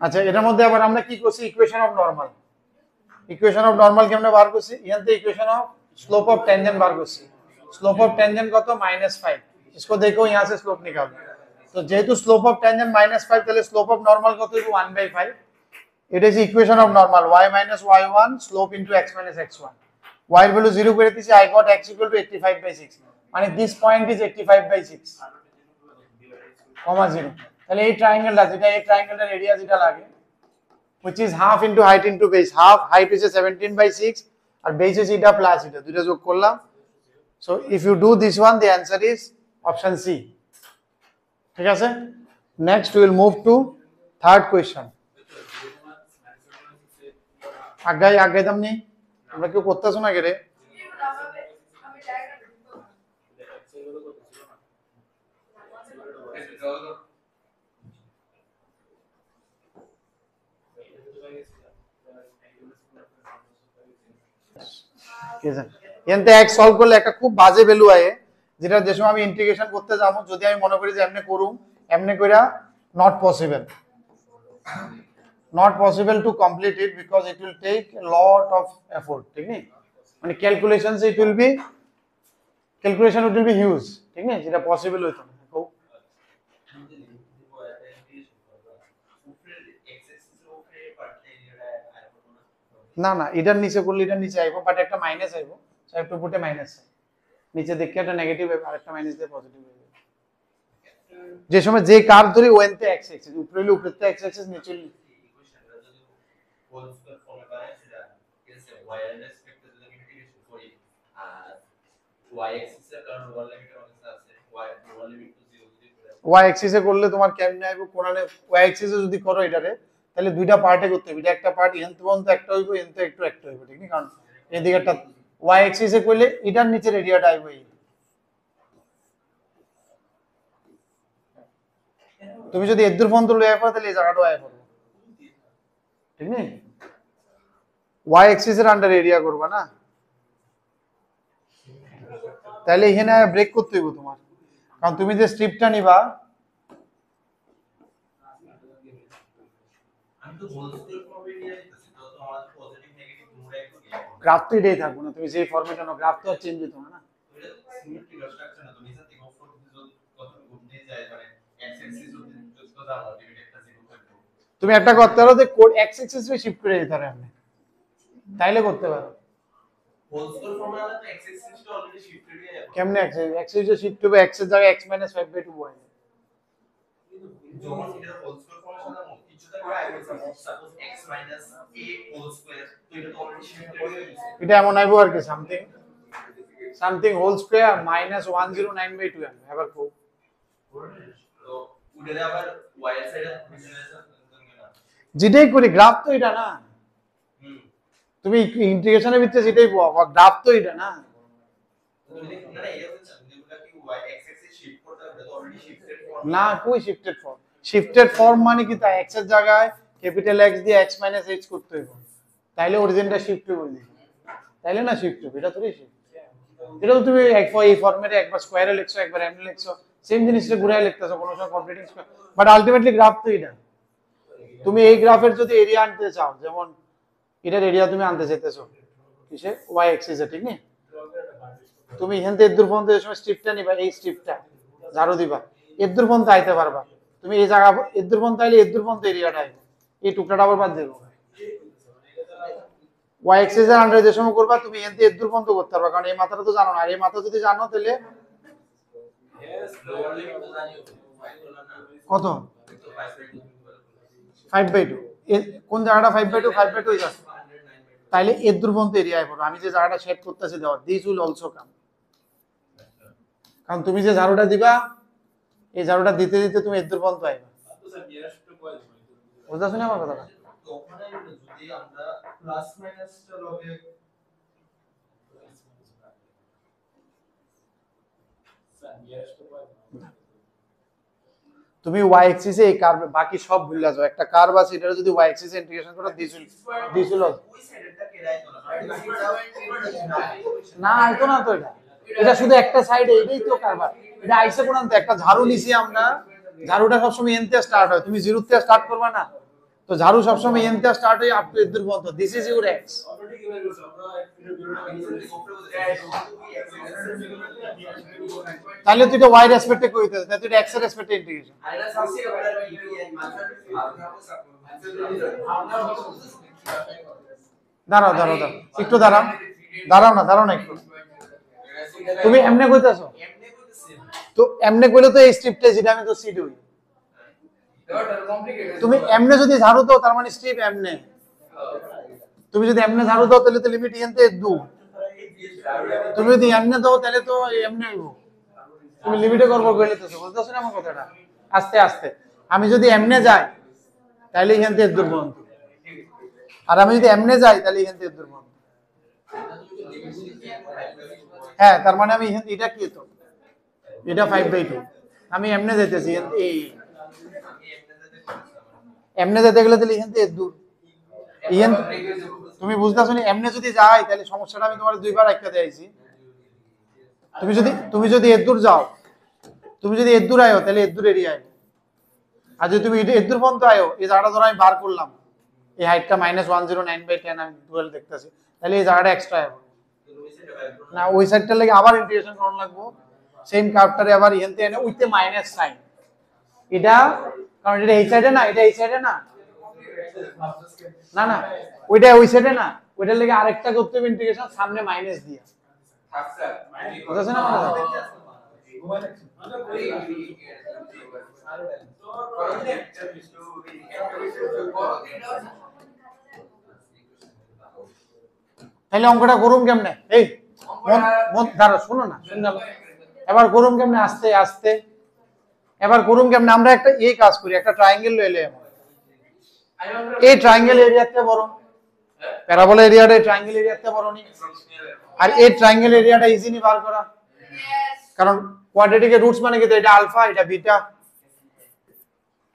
আচ্ছা, এটার মধ্যে আবার আমরা কি করছি, equation of normal. Equation of normal কেমনে বার করছি, এখান থেকে equation of slope of tangent বার করছি। स्लोप ऑफ टेंजेंट কত, -5। इसको देखो यहाँ से स्लोप निकालो, तो যেহেতু स्लोप ऑफ टेंजेंट -5 তাহলে स्लोप ऑफ नॉर्मल কত হবে, 1/5। এটা is equation of normal, y - y1 slope into x - x1। y এর ভ্যালু 0 করে দিয়েছি, I got x = 85/6, মানে দিস পয়েন্ট ইজ 85/6, 0। তাহলে এই ট্রায়াঙ্গেলটা, যেটা এই ট্রায়াঙ্গেলটার এরিয়া যেটা লাগে, which is half into height into base, half height is 17/6 আর base is এটা প্লাস এটা, দুটো যোগ করলাম। so if you do this one, the answer is option C, ঠিক আছে। next we will move to third question। আগাই দাম নেই, তোমরা কেউ করতেছো না কেরে? এনতে x সলভ করলে একটা খুব বাজে ভ্যালু আয়, যেটা যে সময় আমি ইন্টিগ্রেশন করতে যাব, যদি আমি মনে করি যে এমনি করুম, এমনি কইরা not possible to complete it, because it will take a lot of effort, ঠিক না, মানে calculations it will be huge, ঠিক না, যেটা পসিবল হইতো না। না না, এটার নিচে করলে এটার নিচে আইবো, বাট একটা মাইনাস আইবো, সো একটু পুটে মাইনাস, নিচে দেখে একটা নেগেটিভ আইবো আর একটা মাইনাস দিয়ে পজিটিভ আইবো। যে সময় যে কার্ভ ধরি ওএনতে x অ্যাক্সিস, উপরে হলে উপরেতে x অ্যাক্সিস, নিচে হলে ইকুয়েশনটা যদি হোল স্কয়ার ফর্মে পারে, সেটা এসে y এর রেসপেক্টে যদি ইন্টিগ্রেশন করি, আর y অ্যাক্সিসের কারণ ওভার লিমিটের অংশ আছে, y ওভার লিমিট টু 0 যদি y অ্যাক্সিসে করলে তোমার কেমনে আইবো, কোণালে y অ্যাক্সিসে যদি করো এটারে, তাহলে দুইটা পার্টে করতে হবে, এটা একটা পার্ট এনতে পর্যন্ত একটা হইবো, এনতে একটু একটা হইবো, ঠিক না, কারণ এই দিকেরটা y অ্যাক্সিসে করলে এটার নিচের এরিয়াটা আইবো এই। তুমি যদি এর দূর পর্যন্ত লয়ে পড়ো, তাহলে এই জায়গাটা আয় করবে, ঠিক না, y অ্যাক্সিসের আন্ডার এরিয়া করবা না, তাহলে এখানে ব্রেক করতে হইব তোমার, কারণ তুমি যে স্ট্রিপটা নিবা, আমি তো হোল স্কয়ার ফর্মে নিয়ে নিতেছি, তো আমাদের পজিটিভ নেগেটিভ দুটোই একটু গ্রাফ তো এটাই থাকবে না, তুমি যে ফরম্যাটে নাও, গ্রাফ তো আর চেঞ্জ হতো না, এটা সিমেট্রিক্যাল স্ট্রাকচার না, তুমি নিচে থেকে উপর কত ঘুরতে যায়, মানে x অ্যাক্সিস যদি তো দাও লিমিট একটা 0 থাকবে, তুমি একটা করতে পারো যে কোড x অ্যাক্সিস এ শিফট করে দিতে পারো, আপনি তাইলে করতে পারো। হোল স্কয়ার ফর্মে আলে তো x অ্যাক্সিসটা অলরেডি শিফট হয়ে যায়, কেমনে x অ্যাক্সিসে শিফট হবে, x এর জায়গায় x - 5/2 হয়, যখন এটা হোল স্কয়ার ফর্মের সাথে কিছুটা করে আগে suppose x - a whole square, তো এটা তো অলরেডি শিফট হয়ে গেছে, এটা এমন আইবো আর কি সামথিং হোল স্কয়ার -1092 এবার কো, তো উড়ে আবার y এর সাইডে যেটাই করি গ্রাফ তো এটা না, তুমি ইন্টিগ্রেশনের ভিতরে যেটাই পাবো, গ্রাফ তো এটা না, না কই শিফটেড ফর্ম, শিফটেড ফর্ম মানে কি, তা x এর জায়গায় ক্যাপিটাল X দিয়ে x - h করতে হবে, তাইলে অরিজিনটা শিফট হবে, তাইলে না শিফট হবে, এটা তোরই শিফট, এটা তো তুমি এই ফর্মেটে একবার স্কয়ারে লিখছো, একবার এমনি লিখছো, সেম জিনিসটা ঘুরায় লিখতেছো, কোনো সময় completing square, but ultimately graph তো এটা। তুমি এই গ্রাফের যদি এরিয়া আনতে চাও, যেমন এটার এরিয়া তুমি আনতে চাইতেছো কিসে, y অ্যাক্সিসে, ঠিক না, তুমি এখান থেকে দূর পর্যন্ত এই সময় স্ট্রিপটা নিবা, এই স্ট্রিপটা ঝাড়ু দিবা, এর দূর পর্যন্ত আইতে পারবা, তুমি এই জায়গা এর দূর পর্যন্ত আইলে এর দূর পর্যন্ত এরিয়াটা আইবে, এই টুকরাটা আবার বাদ দেবো, y অ্যাক্সিস এর আন্ডারে যে সময় করবা, তুমি এখান থেকে এর দূর পর্যন্ত করতে পারবা, কারণ এই মাথাটা তো জানো না, আর এই মাথা যদি জানো তাহলে কত 5/2, কোন জায়গাটা 5/2, 5/2 আছে, তাইলে এর দূর পর্যন্ত এরিয়ায় পড়ো, আমি যে জায়গাটা সেট করতেছি দেওয়া, দিস উইল অলসো কাম, কারণ তুমি যে ঝাড়ুটা দিবা, এই ঝাড়ুটা দিতে দিতে তুমি এর দূর পর্যন্ত আইবা, বুঝতেছ না আমার কথাটা, যদি আমরা প্লাস মাইনাসটা লগে তুমি y অ্যাক্সিসে এই কার্ভ, বাকি সব ভুলে যাও, একটা কার্ভ আছে, এটা যদি y অ্যাক্সিসে ইন্টিগ্রেশন করো, দিস উইল ওই সাইডটা কেরাই তো না, আইতো না তো, এটা শুধু একটা সাইডে, এটাই তো কার্ভ, এটা আইসে কোন একটা ঝাড়ু নিছি আমরা, ঝাড়ুটা সবসময় এন থেকে স্টার্ট হয়, তুমি জিরো থেকে স্টার্ট করবা না, তো ঝাড়ু সবসময় এন থেকে স্টার্ট হয় আপ টু এর পর্যন্ত, দিস ইজ ইউর এক্স। তাহলে তুই এটা ওয়াই রেসপেক্টে কইতে, তাহলে তুই এটা এক্স এর রেসপেক্টে ইন্টিগ্রেশন। দাঁড়াও দাঁড়াও দাঁড়াও একটু দাঁড়াও, দাঁড়াও না একটু, তুমি এমনে কইতাছো, তো এমনে কইলে তো এই স্ট্রিপটা যেটা আমি তো সিড হই, তুমি এমনে যদি ঝাড়ু দাও তার মানে স্ট্রিপ এমনে, তুমি যদি এমনে ঝাড়ু দাও তাহলে তো লিমিট এনতে দু, তুমি যদি এমনে দাও তাহলে তো এমনে হইব, তুমি লিমিটে করবো কইলেতেছো, বুঝতেছো না আমার কথাটা? আস্তে আস্তে, আমি যদি এমনে যাই তাহলে এখান থেকে দূর বন্ধ, আর আমি যদি এমনে যাই তাহলে এখান থেকে দূর বন্ধ। হ্যাঁ, তার মানে আমি এটা কি, তো এটা 5/2, আমি এমনে যেতেছি, এই এমনে যেতে গেলে তাহলে এখান থেকে দূর, তুমি বুঝতেছো না? এমনে যদি যাই তাহলে সমস্যাটা আমি তোমার দুইবার একটা দিয়েছি, তুমি যদি এর দূর যাও, তুমি যদি এর দূর আয়ো তাহলে এর দূর এরিয়া আয়ো, আর যদি তুমি এর দূর পর্যন্ত আয়ো, এই জায়গাটা ধরো আমি বার করলাম, এই হাইটটা -109/10 আমি 12 দেখতেছি, তাহলে এই জায়গাটা এক্সট্রা আয়ো না, ওই সাইডটার লাগে আবার ইন্টিগ্রেশন করতে লাগবো, সেম কার্ভটারে আবার এনতে এনে উইথ মাইনাস সাইন, এটা কারণ এটা এই সাইডে না, এটা এই সাইডে না, না না ওইটা ওই সাইডে না, ওইটার লাগে আরেকটা করতে হবে ইন্টিগ্রেশন সামনে মাইনাস দিয়ে, বুঝছ না? তাহলে অঙ্কটা করুম কেমনে? এই দাঁড়া, শোনো না, এবার করুম কেমনে? আস্তে আস্তে এবার করুম কেমনে? আমরা একটা এই কাজ করি, একটা ট্রায়াঙ্গেল লইলে, এই ট্রায়াঙ্গেল এরিয়াতে বড়, প্যারাবোলা এরিয়াটা ট্রায়াঙ্গেল এরিয়াতে বড় নি, আর এই ট্রায়াঙ্গেল এরিয়াটা ইজিলি বার করা, কারণ কোয়াড্রেটিকের রুটস মানে কি, এটা আলফা এটা বিটা,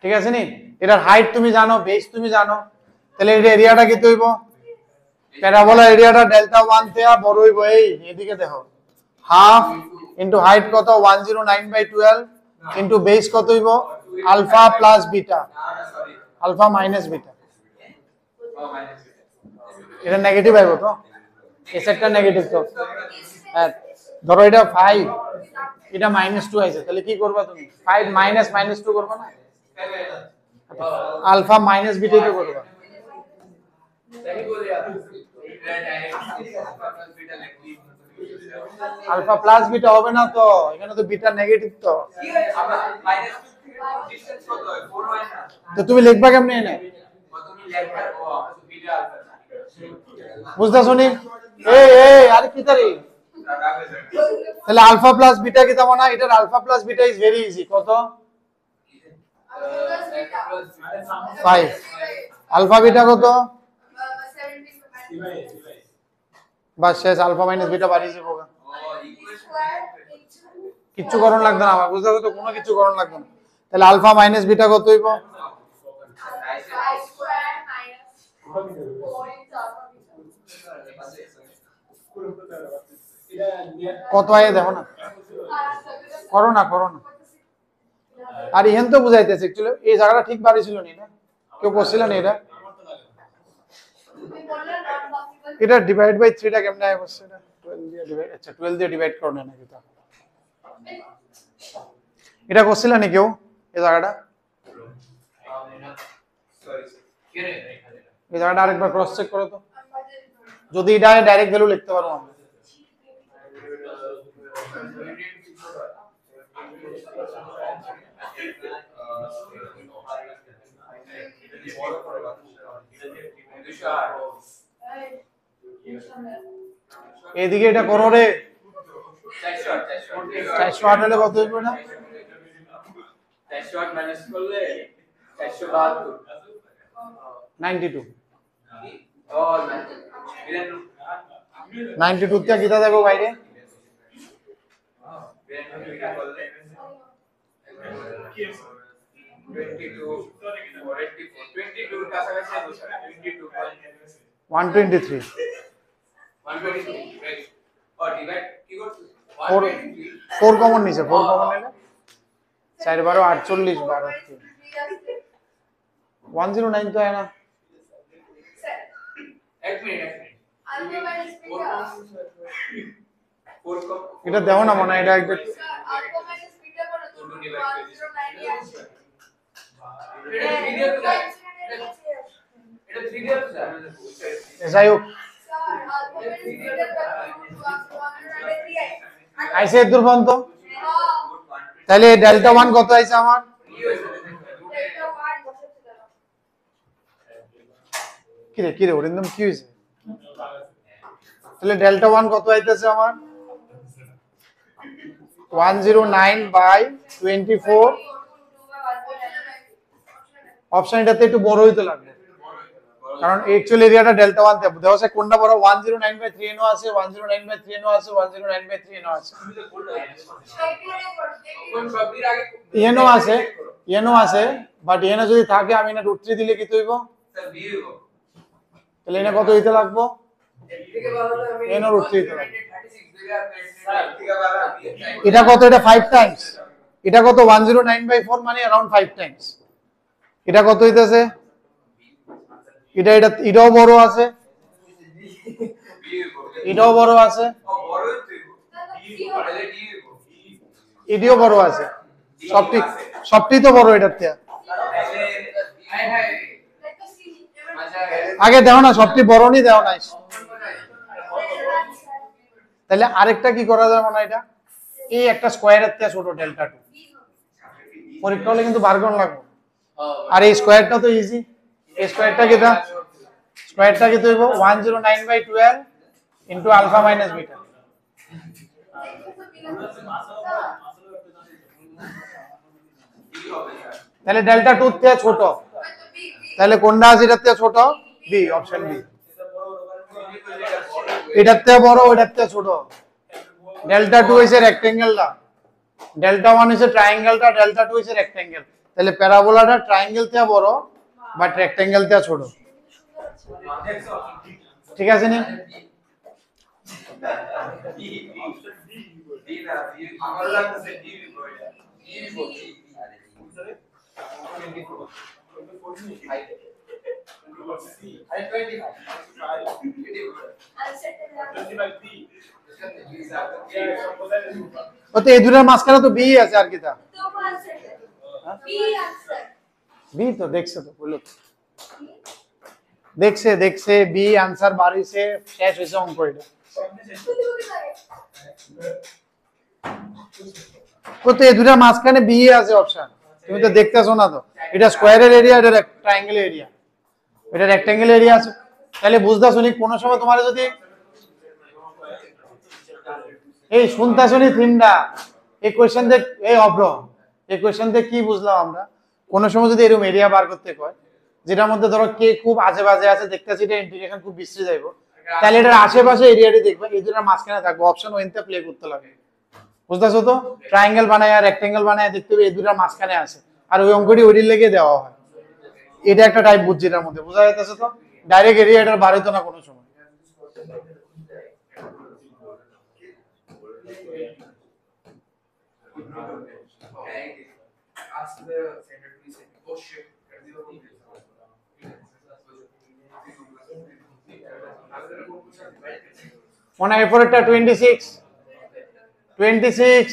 ঠিক আছে নি? এটার হাইট তুমি জানো, বেস তুমি জানো, তাহলে এই এরিয়াটা কি হইব? প্যারাবোলা এরিয়াটা ডেল্টা 1 থেকে বড় হইব, এই এদিকে দেখো, হাফ ইনটু হাইট কত 109/12 ইনটু বেস কত হইব alpha plus beta, alpha minus beta, এটা নেগেটিভ আইব তো, এই সেটটা নেগেটিভ তো, হ্যাঁ ধরো এটা 5 এটা -2 আইছে, তাহলে কি করবা তুমি? 5 - -2 করবা না, আলফা মাইনাস বিটা তো করবা, আলফা প্লাস বিটা হবে না তো, এখানে তো বিটা নেগেটিভ, তো তুমি লিখবা কেমনে এনে? বুঝতেছো নি? এই আরে কি তারি, তাহলে আলফা প্লাস বিটা কি তেমন না, এটার alpha plus beta is very easy, কত? 5, আলফা বিটা কত? বাস শেষ, আলফা মাইনাস বিটা বাড়িয়ে যাবো, কিচ্ছু করণ লাগবে না আমার, বুঝতে তো কোনো কিছু করণ লাগবে না, তাহলে আলফা মাইনাস বিটা কত হইব? কত আয় দেখো না, করো না, আর ইহেন তো বুঝাইতেছে একচুয়ালি এই জায়গাটা ঠিক বাড়ি ছিল নি না, কেউ করছিল না এটা, এটা ডিভাইড বাই 3 টা কেমনে আয় বসছে, এটা 12 দিয়ে ডিভাইড, আচ্ছা 12 দিয়ে ডিভাইড করো না নাকি, তা এটা করছিল না কেউ এই জায়গাটা, এই জায়গাটা আরেকবার ক্রস চেক করো তো, যদি এটা ডাইরেক্ট ভ্যালু লিখতে পারো আমরা, এদিকে এটা করো রে, 408 হলে কত হইব না, 408 মাইনাস করলে 472, 92, ও 92 তে কিটা দেখো বাইরে, 123 ও ডিভাইড কি করছিস? 4 কমন নিছে, 4 কমন নিলে 4 12 48 12 109 তো হয় না। এক মিনিট এটা দেও না মনে হয়, এটা একটু যাই হোক আইসে এদুর পর্যন্ত। তাহলে ডেল্টা 1 কত আইছে আমার? কি রে ওরিন্দম কি হইছে? তাহলে ডেল্টা 1 কত আইতেছে আমার? 109/24। অপশন এটাতে একটু বড় হইতে লাগবে, কারণ অ্যাকচুয়াল এরিয়াটা ডেল্টা 1 তে দেওয়া আছে। কোনটা বড়? 109/3 NO আছে, 109/3 NO আছে, 109/3 NO আছে, NO আছে, NO আছে, বাট NO যদি থাকে আমি না √3 দিলে কি হইব? তাহলে এনে কত হইতে লাগবে? NO √3 হইতে লাগবে। এটা কত? এটা 5 টাইমস। এটা কত? 109/4 মানে अराउंड 5 টাইমস। এটা কত হইতাছে? এটাও বড় আছে, এটাও বড় আছে, এটিও বড় আছে, সবটি তো বড় এটার থেকে। আগে দেখো না, সবটি বড় নি দেও নাই। তাহলে আরেকটা কি করা যায় মনে? এটা এই একটা স্কয়ারের থেকে ছোট ডেল্টা 2 পরীক্ষা হলে কিন্তু বার করন লাগবে। আর এই স্কয়ারটা তো ইজি। এই স্কয়ারটা কিটা? স্কয়ারটা কি হইব? 109/12 ইনটু আলফা মাইনাস বিটা। তাহলে ডেল্টা 2 থেকে ছোট, তাহলে কোনটা আছে এটার থেকে ছোট? B, option B. এটার থেকে বড়, ওটার থেকে ছোট। ডেল্টা 2 হইছে রেক্টেঙ্গেলটা, ডেল্টা 1 হইছে ট্রায়াঙ্গেলটা, ডেল্টা 2 হইছে রেক্টেঙ্গেল। তাহলে প্যারাবোলাটা ট্রায়াঙ্গেল থেকে বড় বাট রেক্টেঙ্গেল থেকে ছোট। ঠিক আছে নি? ওতে এই দুটার মাঝখানে তো বি আছে, আর কি তা? বি তো দেখছে, তো বললো দেখছে বি आंसर বাড়িছে, শেষ হইছে অঙ্ক। এটা কত? এই দুটার মাঝখানে বি আছে অপশন, তুমি তো দেখতেছো না তো। এটা স্কয়ারের এরিয়া, এটা ট্রায়াঙ্গেল এরিয়া, এটা রেক্টেঙ্গেল এরিয়া আছে। তাহলে বুঝতাছো নি কোন সময় তোমার যদি এই শুনতাছো নি থিমটা, এই কোশ্চেন দেখ, এই অব্র এই কোশ্চেন দেখ কি বুঝলাম আমরা? কোন সময় যদি এরকম এরিয়া বার করতে কয় যেটার মধ্যে ধরো কে খুব আজে বাজে আছে, দেখতেছি এটা ইন্টিগ্রেশন খুব বিশ্রী যাইবো, তাহলে এটার আশেপাশে এরিয়াটি দেখবে, এই দুটার মাঝখানে থাকবে, অপশন ওইতে প্লে করতে লাগে। বুঝতেছো তো? ট্রায়াঙ্গেল বানায় আর রেক্টেঙ্গেল বানায় দেখতে হবে এই দুটার মাঝখানে আছে, আর ওই অঙ্কটি ওইটির লেগে দেওয়া হয়। এটা একটা টাইপ বুঝছি, এটার মধ্যে বোঝা যাইতেছে তো? ডাইরেক্ট এরিয়া এটার বার হইতো না কোনো সময়। মনে হয় এরপরেরটা 26 26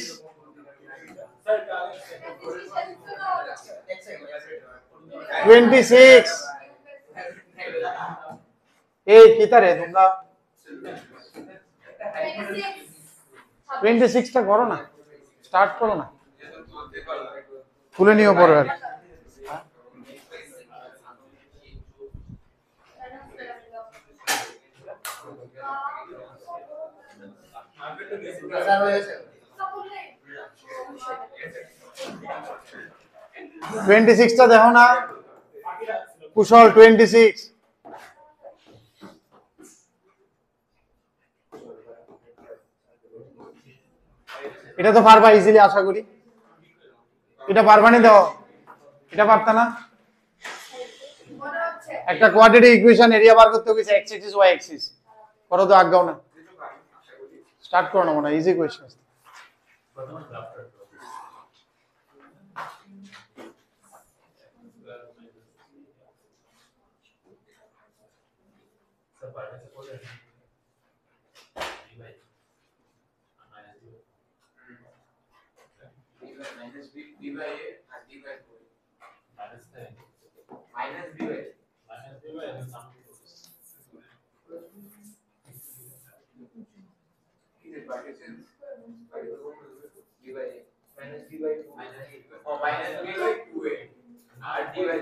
26 এই কিতারে তোমরা 26টা করো না, স্টার্ট করো না, খুলে নিও পরে। আর টা দেখো না কুশল, 26 এটা তো পারবা ইজিলি আশা করি। এটা পারবা নি? দাও, এটা পারতা না? একটা কোয়াড্রেটিক ইকুয়েশন এরিয়া বার করতে হইছে x অ্যাক্সিস y অ্যাক্সিস, করো তো আগাও না, স্টার্ট করো না, মনে easy question. minus b by a and d by 4. Minus b by is it partition b by a minus b by 2 minus minus b by 2a and d by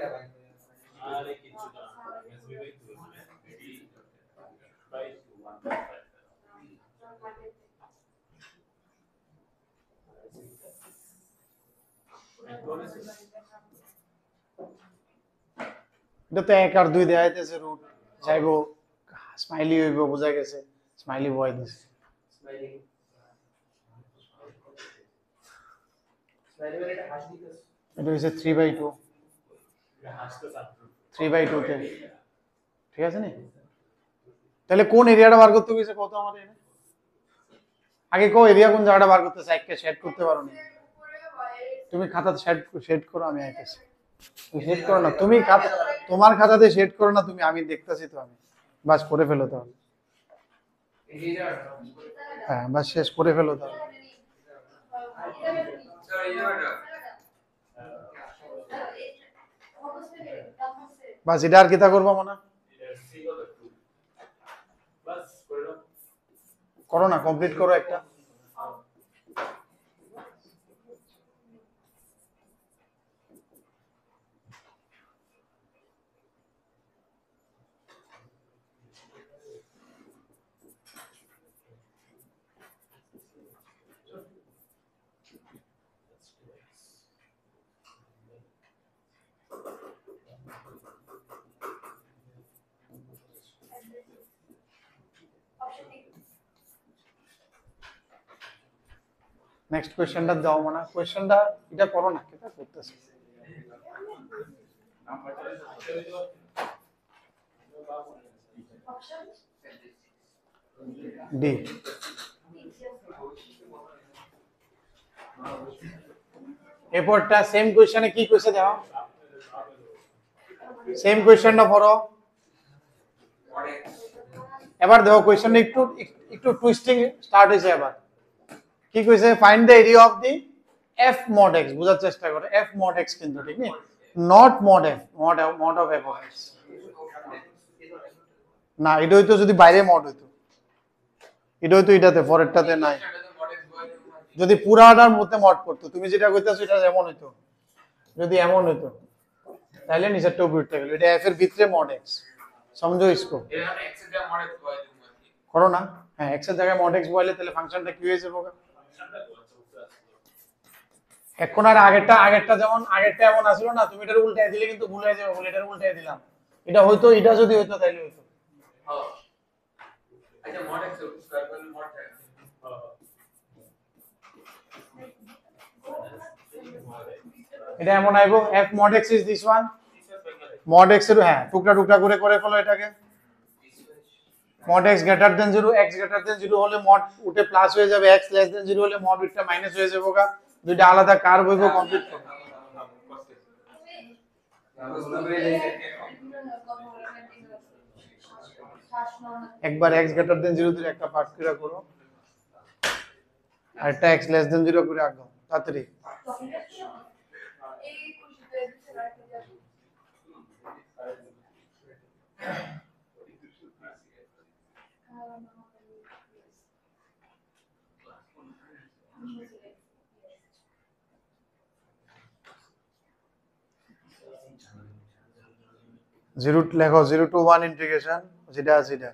এটা তো 1 আর 2 দেয়া যাইতেছে রুট চাইবো smiley হইব বোঝা গেছে smiley বয় দিছে smiling smiling এটা হাসি দিতেছে এটা হইছে 3/2 3/2 তে ঠিক আছে নি তাহলে কোন এরিয়াটা বার করতে গেছে কত আমাদের এখানে আগে কো এরিয়া কোন জায়গাটা বার করতে চাই কে সেট করতে পারো না তুমি খাতাতে সেট করো আমি আইতেছি তুমি সেট করো না তুমি খাতা তোমার খাতাতে সেট করো না তুমি আমি দেখতাছি তো আমি বাস করে ফেলো তাহলে হ্যাঁ বাস শেষ করে ফেলো তাহলে বাস এটা আর কিতা করবো মনে করো না কমপ্লিট করো একটা নেক্সট কোশ্চেনটা দাও মানে কোশ্চেনটা এটা করো না কিটা করতেছ ডি এরপরটা সেম কোশ্চেনে কি কইছে দাও সেম কোশ্চেনটা পড়ো এবার দেখো কোশ্চেনটা একটু একটু টুইস্টিং স্টার্ট হইছে এবার কি কইছে find the area of the f mod x বুঝার চেষ্টা করো f mod x কিন্তু ঠিক নেই not mod f mod of f of x না এটা হইতো যদি বাইরে মড হইতো এটা হইতো এটাতে পরেরটাতে নাই যদি পুরাটার মধ্যে মড করতো তুমি যেটা কইতাছো এটা এমন হইতো যদি এমন হইতো তাহলে নিচেরটা উপরে উঠতে গেল এটা f এর ভিতরে mod x समझो इसको এখানে x এর জায়গায় mod x বয় দিমু করো না হ্যাঁ x এর জায়গায় mod x বলে তাহলে ফাংশনটা কি হয়ে যাবে এখন আর আগেরটা যেমন আগেরটা এমন আসলো না তুমি এটার উল্টায় দিলে কিন্তু ভুল হয়ে যাবে বলে এটার উল্টায় দিলাম এটা হয়তো এটা যদি হইতো তাহলে হইতো আচ্ছা mod x স্কয়ার করলে mod থাকে এটা এমন আইবো f mod x is this one mod x এর হ্যাঁ টুকরা টুকরা করে ফেলো এটাকে mod x greater than 0 x greater than 0 হলে mod উঠে প্লাস হয়ে যাবে x less than 0 হলে mod উঠে মাইনাস হয়ে যাবেগা দুইটা আলাদা কার্ভ হইবো কমপ্লিট করো একবার x greater than 0 দিয়ে একটা পার্ট করে করো আর একটা x less than 0 করে আগাও তাড়াতাড়ি জিরো লেখো 0 to 1 ইন্টিগ্রেশন যেটা আছে এটা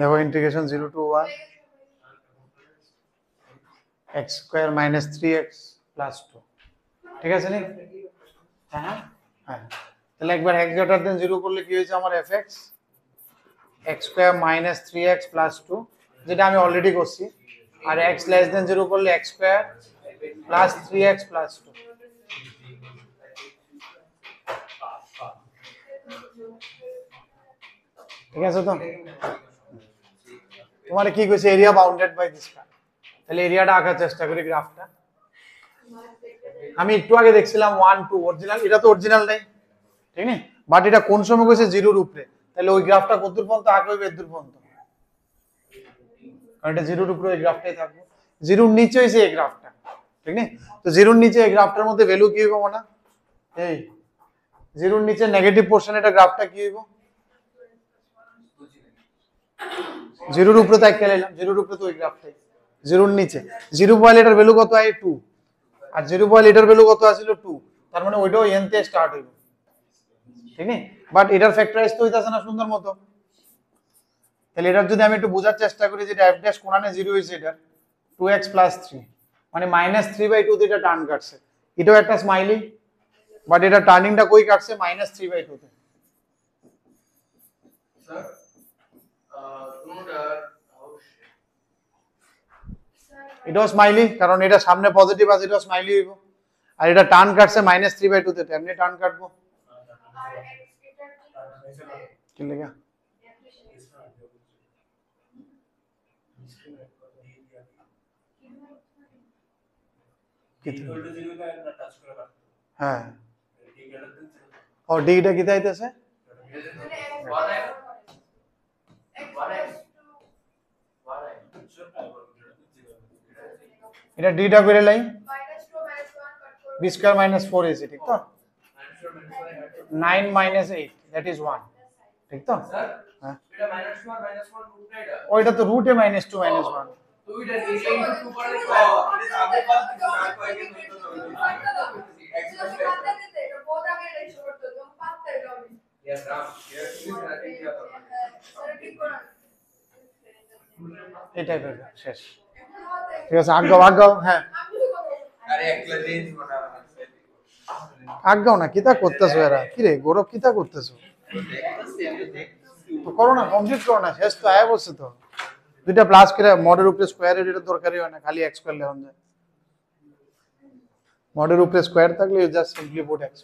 লেখো integration 0 to 1 x square minus 3x plus 2 ঠিক আছে নি হ্যাঁ হ্যাঁ তাহলে একবার x greater than 0 করলে কি হয়েছে আমার fx x square minus 3x plus 2 যেটা আমি অলরেডি করছি আর x less than 0 করলে x square plus 3x plus 2 ঠিক আছে তো তোমার কি কইছে area bounded by this curve, তাহলে এরিয়াটা আঁকার চেষ্টা করি গ্রাফটা। আমি একটু আগে দেখছিলাম 1 2 অরিজিনাল, এটা তো অরিজিনাল নাই ঠিক না, বাট এটা কোন সময় কইছে জিরোর উপরে, তাহলে ওই গ্রাফটা কত দূর পর্যন্ত আঁকা হইবে, এত দূর পর্যন্ত, কারণ এটা জিরোর উপরে ওই গ্রাফটাই থাকবে, জিরোর নিচে হইছে এই গ্রাফটা ঠিক না, তো জিরোর নিচে এই গ্রাফটার মধ্যে ভ্যালু কি হইব মনে, এই জিরোর নিচে নেগেটিভ পোরশন, এটা গ্রাফটা কি হইব, জিরোর উপরে তাই খেলাইলাম, জিরোর উপরে তো ওই গ্রাফটাই, জিরোর নিচে 0.8 এর ভ্যালু কত হয় 2, আর 0.8 এর ভ্যালু কত আছিল 2, তার মানে ওইটাও n তে স্টার্ট হইব ঠিক না, বাট এটার ফ্যাক্টরাইজ তো হইতাছে না সুন্দর মতো, তাহলে এটার যদি আমি একটু বোঝার চেষ্টা করি যে f ড্যাশ কোণানে 0 হইছে, এটা 2x + 3 মানে -3/2 তে এটা টার্ন কাটছে, এটাও একটা স্মাইলি, বাট এটা টার্নিংটা কই কাটছে -3/2 তে, স্যার এটাও স্মাইলি, কারণ এটা সামনে পজিটিভ আছে, এটাও স্মাইলি হইব, আর এটা টার্ন কাটছে -3/2 তে, এমনি টার্ন কাটবো কি লাগা, হ্যাঁ ও ডিটা কি আইতেছে, এটা ডিটা করে লাই b স্কয়ার - 4 আছে ঠিক তো, 9 - 8 দ্যাট ইজ 1 ঠিক তো, স্যার হ্যাঁ এটা -1 রুট না এটা, ওইটা তো রুটে -2 - 1, তো এটা এরিয়া ইনটু 2 করে দিলে আগে পাস আর কয়েকদিন হইতো না यस राम এই টাইপের শেষ, ঠিক আছে আগাও আগাও, হ্যাঁ আরে একলা চেঞ্জ করা আগাও না, কিতা করতেছো এরা, কি রে গৌরব কিতা করতেছো, তো করো না, কমপ্লিট করো না, শেষ তো আয়া বলছে তো, দুইটা প্লাস করে মডের উপরে স্কয়ার এটা দরকারই হয় না, খালি x স্কয়ার লেখন যায়, মডের উপরে স্কয়ার থাকলে you just simply put x,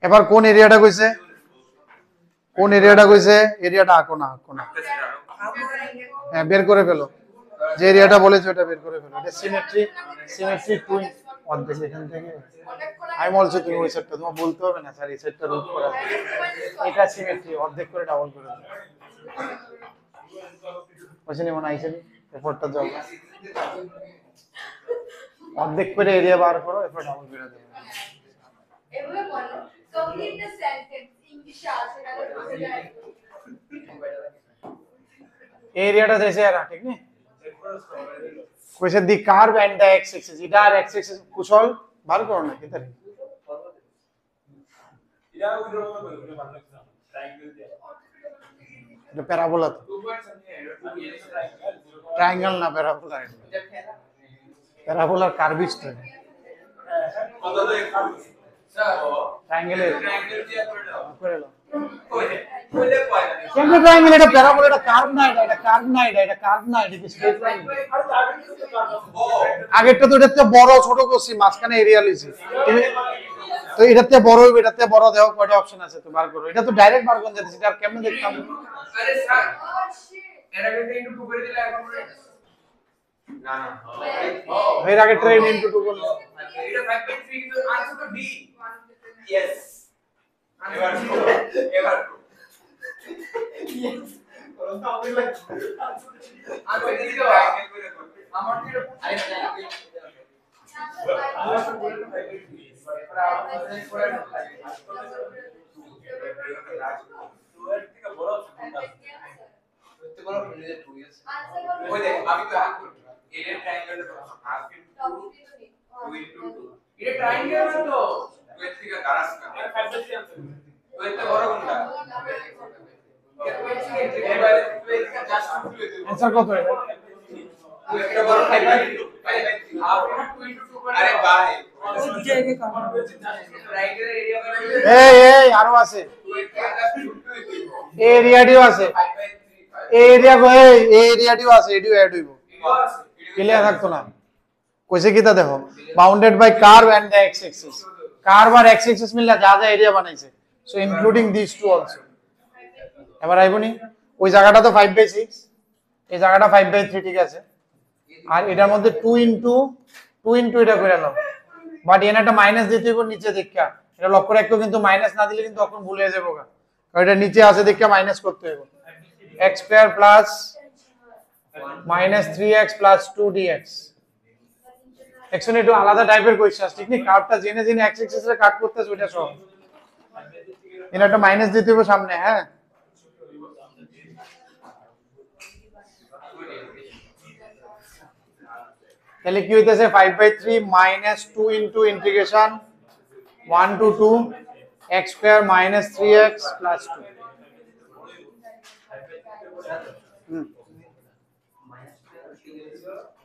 এবার কোন এরিয়াটা কইছে, কোন এরিয়াটা কইছে, এরিয়াটা আঁকো না আঁকো না, হ্যাঁ বের করে ফেলো, যে এরিয়াটা বলেছে ওটা বের করে ফেলো, এটা সিমেট্রি, সিমেট্রি টুইন অর্ধেক এখান থেকে, আমি বলছি তুমি ওই সেটটা তোমার বলতে হবে না স্যার, এই সেটটা রুট করা, এটা সিমেট্রি অর্ধেক করে ডাবল করে দাও, বুঝছেন মনে আইছেন এফোর্টটা যাও, অর্ধেক করে এরিয়া বার করো, এরপর ডাবল করে দাও, এভাবে বলো কমপ্লিট দ্য সেন্টেন্স ইংলিশে আছে তাহলে বুঝে যায়, এরিয়াটা চাইছে এরা ঠিক না, কইছে the curve and the x axis, এটা আর x axis কুশল বার করো না কিতারে, এটা প্যারাবোলা তো, ট্রায়াঙ্গেল না প্যারাবোলা, প্যারাবোলার কার্ভিস তো, ট্রায়াঙ্গেলের করে নাও, কেমনে ট্রায়াঙ্গেল, এটা প্যারাবোলা, এটা কার্ভ না, এটা কার্ভ না, এটা কার্ভ না, এটা কি স্ট্রেট লাইন, আগেরটা তো এটাতে বড় ছোট করছি, মাঝখানে এরিয়া লিছি তুমি, তো এটাতে বড় হইবে, এটাতে বড় দেও, কয়টা অপশন আছে তো বার করো, এটা তো ডাইরেক্ট বার করতে যাচ্ছে, এটা কেমনে দেখতাম, আরে স্যার এর আগে তো ইনটু 2 করে দিলে এখন না না এর আগে ট্রেন ইনটু 2 করলো, এটা 5.3 কিন্তু আনসার তো ডি यस এবার यस করতে হবে লাগছে আনসার দিতে হবে আমার কি আরে ওই দেখ আমি তো হাত করব এর ট্রায়াঙ্গেল হাফ ইনটু 2 ইনটু 2 এটা ট্রায়াঙ্গেল না তো তুই থেকে দাঁড়াস না তুই তো বড় কোনটা आंसर কত এটা, তুই একটা বড় 5 হাফ ইনটু 2 ইনটু 2 আরে ভাই ট্রায়াঙ্গেলের এরিয়া এই আরো আছে, এরিয়াটিও আছে, এরিয়া কো এই এরিয়াটিও আছে, এটিও অ্যাড হইব, ক্লিয়ার থাকতো না, কইছে কিটা দেখো bounded by curve and the x axis, curve আর এক্স এক্সিস মিললে যা যা এরিয়া বানাইছে, so including this too also. এবার আইবনি ওই জায়গাটা তো 5/6, এই জায়গাটা 5/3, ঠিক আছে। আর এটার মধ্যে 2 ইনটু এটা করে নাও, বাট এখানে একটা মাইনাস দিতে হইব নিচে দেখা, এটা লক্ষ্য রাখো, কিন্তু মাইনাস না দিলে কিন্তু তখন ভুলে যাবো গা, কারণ এটা নিচে আছে দেখা মাইনাস করতে হইব। x square plus -3x plus 2dx। এখানে একটু আলাদা টাইপের কোশ্চেন, ঠিক নেই, কার্ভটা জেনে জেনে x এক্সিস এর কাট করতেছ ওইটা সব, এখানে একটা মাইনাস দিতে হইব সামনে, হ্যাঁ। তাহলে কি হইতেছে 5/3 minus 2 into integration 1 to 2 x square minus 3x plus 2।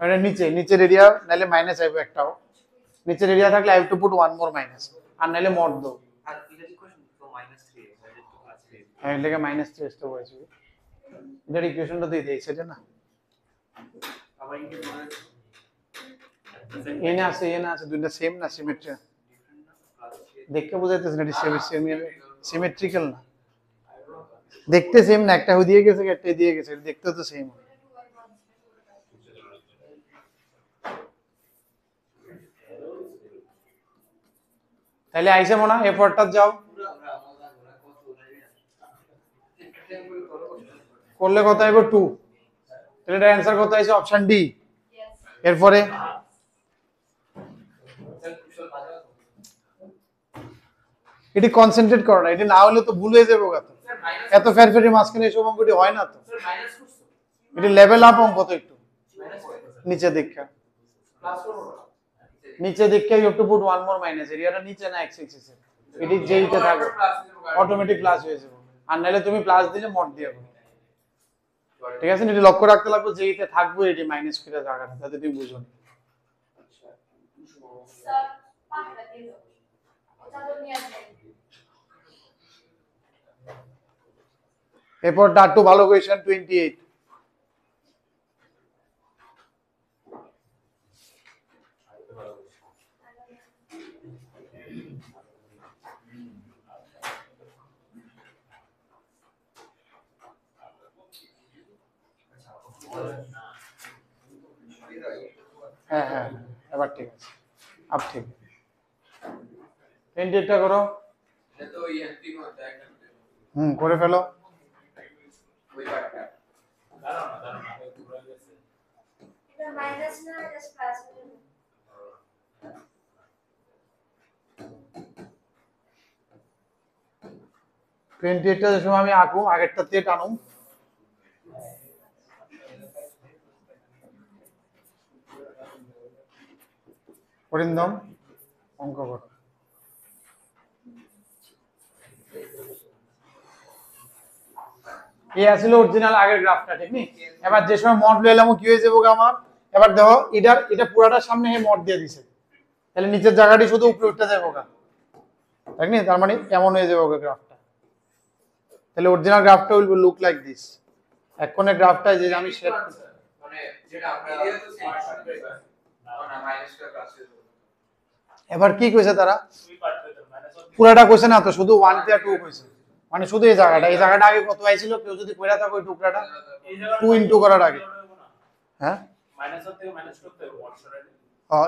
এটা নিচে নিচের এরিয়া, নাহলে মাইনাস আইবো একটাও, নিচের এরিয়া থাকলে I have to put one more minus, আর নাহলে মড দাও। আর এটা ইকুয়েশন তো -3 এটা তো আছে। হ্যাঁ, এর লাগে -3 তো হয়েছে, এটার ইকুয়েশনটা দিয়ে দেই সেটা না, আবার ইনকে এনে আছে দুইটা সেম না, সিমেট্রি দেখতে বোঝাইতেছে না, এটা সিমেট্রিক্যাল না, দেখতে সেম না, একটা দিয়ে গেছে একটা দিয়ে গেছে, দেখতে তো সেম। তাহলে আইসে মনে হয় এফোর্টটা যাও, করলে কত আইবো 2, তাহলে এটার অ্যানসার কত আইছে অপশন ডি। এরপরে এটি কনসেন্ট্রেট করো না, এটি না হলে তো ভুল হয়ে যাবে কত, এত ফেরফেরি মাঝখানে এসব অঙ্কটি হয় না তো, মাইনাস করছো, এটি লেভেল আপ অঙ্ক তো একটু মাইনাস করছো, নিচে দেখা, প্লাস করবো না। নিচে দেখা you have to put one more minus, এরিয়াটা নিচে না এক্স এক্সিস এর, এটি যেইতে থাকবে অটোমেটিক প্লাস হয়ে যাবে, আর নাহলে তুমি প্লাস দিলে মড দিয়ে দেবে, ঠিক আছে। এটি লক্ষ্য রাখতে লাগবে যেইতে থাকবে এটি মাইনাস করে জায়গাটা, যাতে তুমি বুঝো। স্যার পাঁচটা দিয়ে দাও, ওটা তো নিয়ে আসবেন। এরপরটা একটু ভালো কোয়েশ্চেন 28। হ্যাঁ হ্যাঁ, এবার ঠিক আছে, আপ ঠিক 28টা করো, এটা তো এই তিন হতে একটা করে ফেলো। ওই পার্টটা এটা মাইনাস না, এটা প্লাস হবে। 28টা যে সময় আমি আঁকু, আগেরটা দিয়ে টানুম, পরিন্দম অঙ্ক করো। এই আসলে অরিজিনাল আগের গ্রাফটা, ঠিক নি। এবার যে সময় মড লইলাম কি হয়ে যাবো আমার, এবার দেখো এটা পুরাটার সামনে হে মড দিয়ে দিছে, তাহলে নিচের জায়গাটি শুধু উপরে উঠতে যাবো গা, ঠিক নি, তার মানে এমন হয়ে যাবো গ্রাফটা, তাহলে অরিজিনাল গ্রাফটা উইল লুক লাইক দিস। এখনের গ্রাফটা যে আমি শেয়ার, মানে যেটা আমরা এরিয়া তো সেম না, মাইনাসটা প্লাস হয়ে যাবে। এবার কি কইছে তারা, পুরাটা কইছে না তো, শুধু 1 তে 2 কইছে, মানে শুধু এই জায়গাটা আগে কত আইছিল, কেউ যদি কইরা থাকো ওই টুকরাটা 2 ইনটু করার আগে, হ্যাঁ মাইনাস থেকে মাইনাস করতে হবে 1 সরাইলে।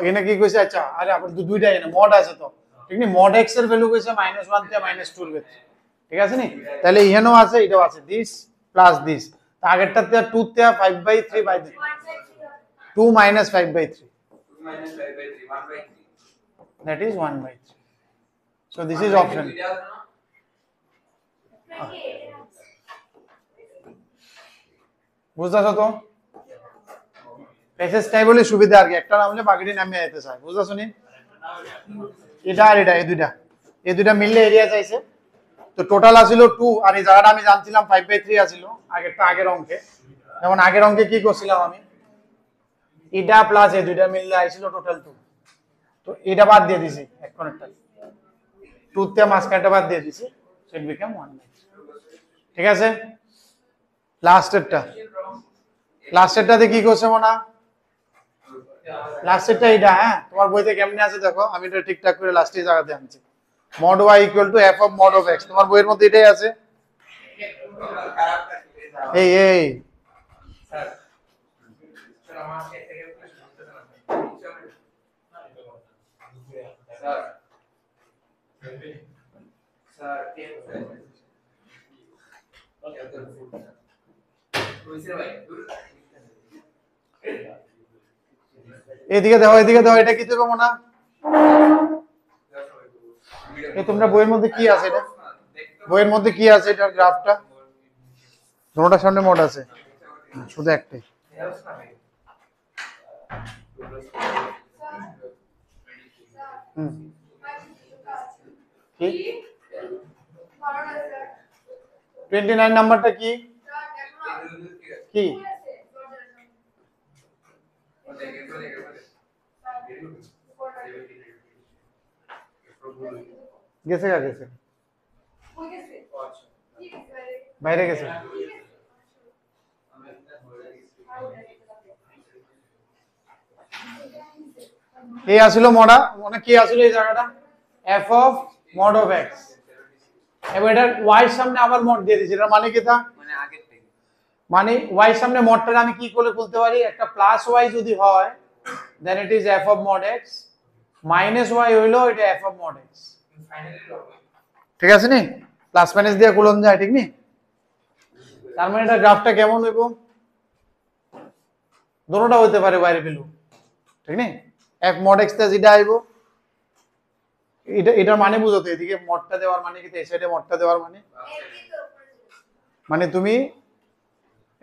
এনে কি কইছে, আচ্ছা আরে আবার দুইটা এনে মড আছে তো, ঠিক নি, মড x এর ভ্যালু কইছে -1 থেকে -2 এর ভেতর, ঠিক আছে নি, তাহলে ইহেনও আছে এটাও আছে, দিস প্লাস দিস, আগেরটাতে 2 তে 5/3 by 2 - 5/3, 2 minus 5/3 1/3 that is 1/3, so this is option। বুঝতেছো তো, প্যাসেজটাই বলে সুবিধা আর কি, একটা নামলে বাকিটি নামিয়ে যেতে চায়, বুঝতেছো নি। এটা আর এটা এই দুইটা মিললে এরিয়া চাইছে, তো টোটাল আছিল 2, আর এই জায়গাটা আমি জানছিলাম 5/3 আছিল আগের অঙ্কে, যেমন আগের অঙ্কে কি করছিলাম আমি, এটা প্লাস এই দুইটা মিললে আইছিল টোটাল 2, তো এটা বাদ দিয়ে দিছি, এখন একটা 2 তে মাঝখানটা বাদ দিয়ে দিছি, সো ইট বিকাম 1/3, ঠিক আছে। লাস্টেরটাতে কি করছে মনে, লাস্টেরটা এটা, হ্যাঁ তোমার বইতে কেমনে আছে দেখো, আমি এটা ঠিকঠাক করে লাস্টের জায়গাতে আনছি। mod y equal to f of mod of x তোমার বইয়ের মধ্যে এটাই আছে খারাপ থাকলে যাও এই স্যার স্যার আমার থেকে প্রশ্ন করতে না স্যার স্যার টেপ কইছে ভাই এদিকে দেখো এটা কি দেবো না এই তোমরা বইয়ের মধ্যে কি আছে এটা বইয়ের মধ্যে কি আছে এটার গ্রাফটা দুটোটার সামনে মোড আছে শুধু একটাই হুম কি 29 নাম্বারটা কি কি গেছে বাইরে গেছে এই আসিল মডা মানে কি আসিল এই জায়গাটা f of mod of x এবার এটা y এর সামনে আবার মড দিয়ে দিয়েছি এটা মানে কি তা মানে আগের থেকে মানে y এর সামনে মডটা আমি কি করে বলতে পারি একটা প্লাস y যদি হয় then it is f of mod x minus y হইলো এটা f of mod x finally ঠিক আছে নি প্লাস মাইনাস দিয়ে কুলন যায় ঠিক নি তার মানে এটা গ্রাফটা কেমন হইব দুটোটা হইতে পারে বাইরে ভ্যালু ঠিক নি f mod x তে যেটা আইবো এটা মানে বুঝতে এদিকে মডটা দেওয়ার মানে কি এই সাইডে মডটা দেওয়ার মানে তুমি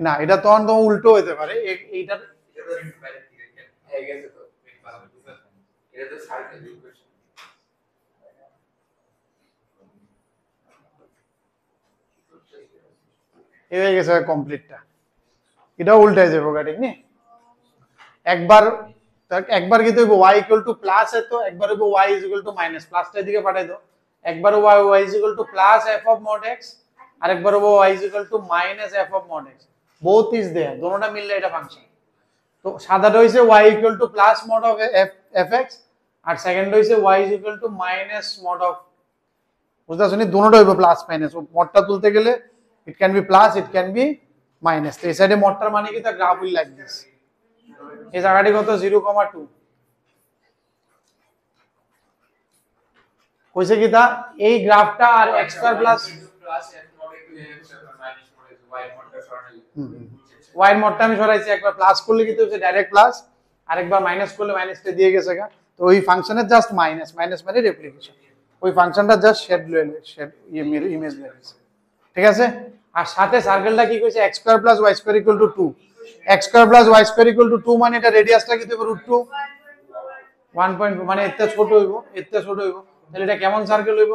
না এটা তখন তো উল্টো হইতে পারে এইটা হয়ে গেছে তো এটা তো সার্কেল ইকুয়েশন এই হয়ে গেছে কমপ্লিটটা এটা উল্টায় যাবে ঠিক নি একবার কি তো y ইকুয়াল টু প্লাস এ তো একবার হবে y is equal to minus প্লাসটা এদিকে পাঠাই দাও একবার হবে y is equal to plus f of mod x আর একবার হবে y is equal to minus f of mod x both is there দুটোটা মিললে এটা ফাংশন তো সাদাটা হইছে y equal to plus mod of fx আর সেকেন্ড হইছে y is equal to minus mod of বুঝতাছ নি দুটোটা হইবে প্লাস মাইনাস মডটা তুলতে গেলে it can be plus it can be minus তো এই সাইডে মডটার মানে কি তা গ্রাফ উইল লাইক দিস এই জায়গাটি কত 0,2 কইছে কি তা এই গ্রাফটা আর x square plus plus f mod x minus mod x y মডটা সরানো y এর মডটা আমি সরাইছি একবার প্লাস করলে কি তো ডাইরেক্ট প্লাস আর একবার মাইনাস করলে মাইনাসটা দিয়ে গেছে গা তো ওই ফাংশনের জাস্ট মাইনাস মানে রেপ্লিকেশন ওই ফাংশনটা জাস্ট শেড ইমেজ লেগেছে ঠিক আছে আর সাথে সার্কেলটা কি কইছে x square plus y square equal to 2 x square plus y square equal to 2 মানে এটা রেডিয়াসটা কি দেব √2 1.2 মানে এত ছোট হইব তাহলে এটা কেমন সার্কেল হইব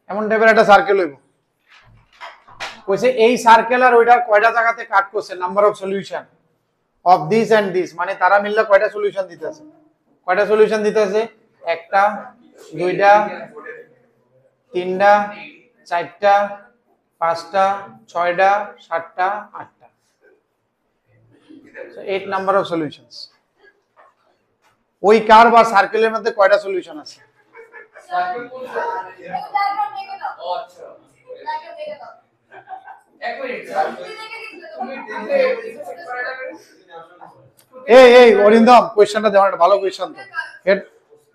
এমন টাইপের একটা সার্কেল হইব কইছে এই সার্কেল আর ওইটার কয়টা জায়গাতে কাট করছে number of solution of this and this মানে তারা মিললে কয়টা সলিউশন দিতেছে একটা দুইটা তিনটা চারটা পাঁচটা ছয়টা সাতটা আটটা 8 নাম্বার অফ সলিউশনস ওই কার্ভ আর সার্কেলের মধ্যে কয়টা সলিউশন আছে সার্কেল কোন ও আচ্ছা এক মিনিট স্যার তুমি দিলে এই অরিন্দম কোশ্চেনটা দেখো একটা ভালো কোশ্চেন তো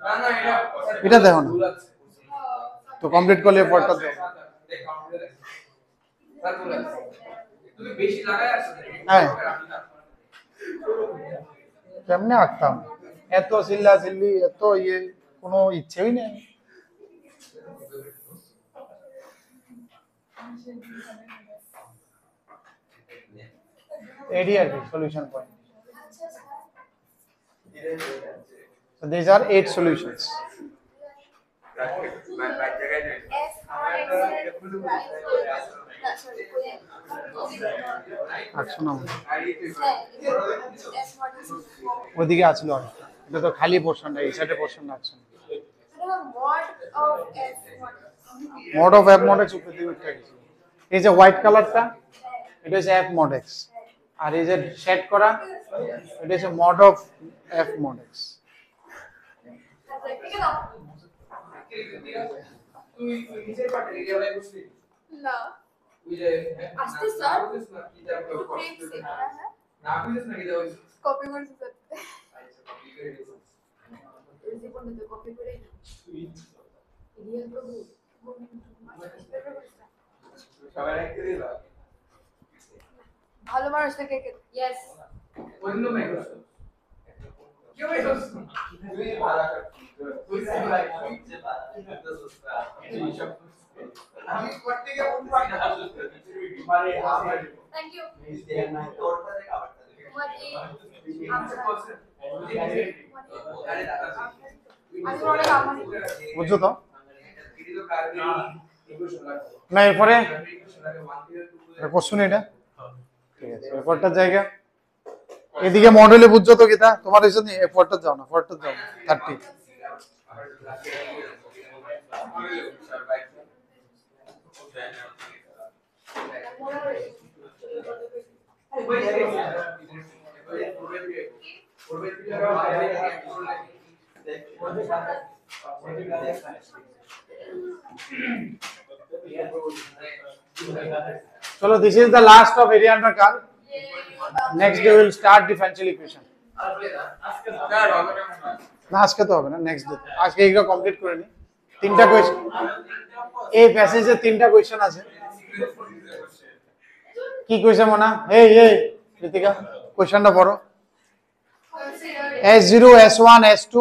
না না এটা দেখো না তো কমপ্লিট করলে পড়টা দাও তুমি বেশি লাগায় আসছো হ্যাঁ কেমনে আঁকতাম এত চিল্লি এত কোনো ইচ্ছেই নেই এডি আর solution point so these are 8 solutions আচ্ছা না ওদিকে আছিল এটা তো খালি পোরশনটা এই সাইডে পোরশনটা আছে mod of f mod x উপরে দিকে উঠে গেছে এই যে হোয়াইট কালারটা এটা হচ্ছে f mod x আর এই যে সেট করা এটা হচ্ছে mod of f mod x। ঠিক আছে তুই নিচের পার্টে এরিয়া বাই বুঝলি না ওই যে আসতে স্যার না কি তার একটু প্রেম সে হ্যাঁ না বুঝিস না কি দাও কপি করতে স্যার আচ্ছা কপি করে দিস এই যে কোন তো কপি করে রিয়েল প্রভু সবাই রাখতে দিলা ভালো মানুষ থেকে ইয়েস অন্য মাইক্রোসফট কেউ এসেছ তুই ভাড়া কর তুই ভাই যে ভাড়া তো সস্তা আমি করতে গিয়ে কোন পারি না মানে আমার থ্যাংক ইউ প্লিজ দেন না তোরটা দেখ আমারটা দেখ বুঝছো তো এটি তো কারণে ইকুয়েশন লাগবে না এরপরে ইকুয়েশন লাগে 1 থেকে 2 কোশ্চেন এটা ঠিক আছে এরপরটার জায়গা এদিকে মডেলে বুঝছো তো কিতা তোমার হইছে নি এরপরটা যাও না এরপরটা যাও 30 चलो this is the last of area under curve. Next day we will start differential equation. না আজকে তো হবে না নেক্সট ডে আজকে এইগুলো কমপ্লিট করে নি তিনটা কোয়েশ্চেন এই প্যাসেজে তিনটা কোয়েশ্চেন আছে কি কোয়েশ্চেন মনা এই কৃতিকা কোয়েশ্চনটা পড়ো S0 S1 S2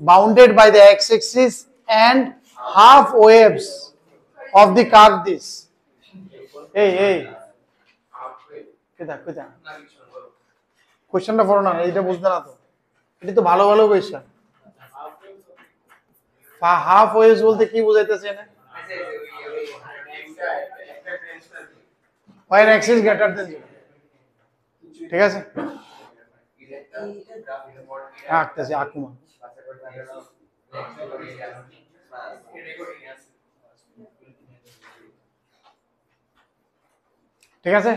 bounded by the x-axis and half waves of the curve this এই কেদা কোয়েশ্চনটা পড়ো না এইটা বুঝতে না তো এটা তো ভালো ভালো কোয়েশ্চন হাফ ওয়েভস বলতে কি বোঝাইতেছে না ওয়ার অ্যাক্সিস গ্রেটার দেন 0 ঠিক আছে আঁকতেছি আকুমা ঠিক আছে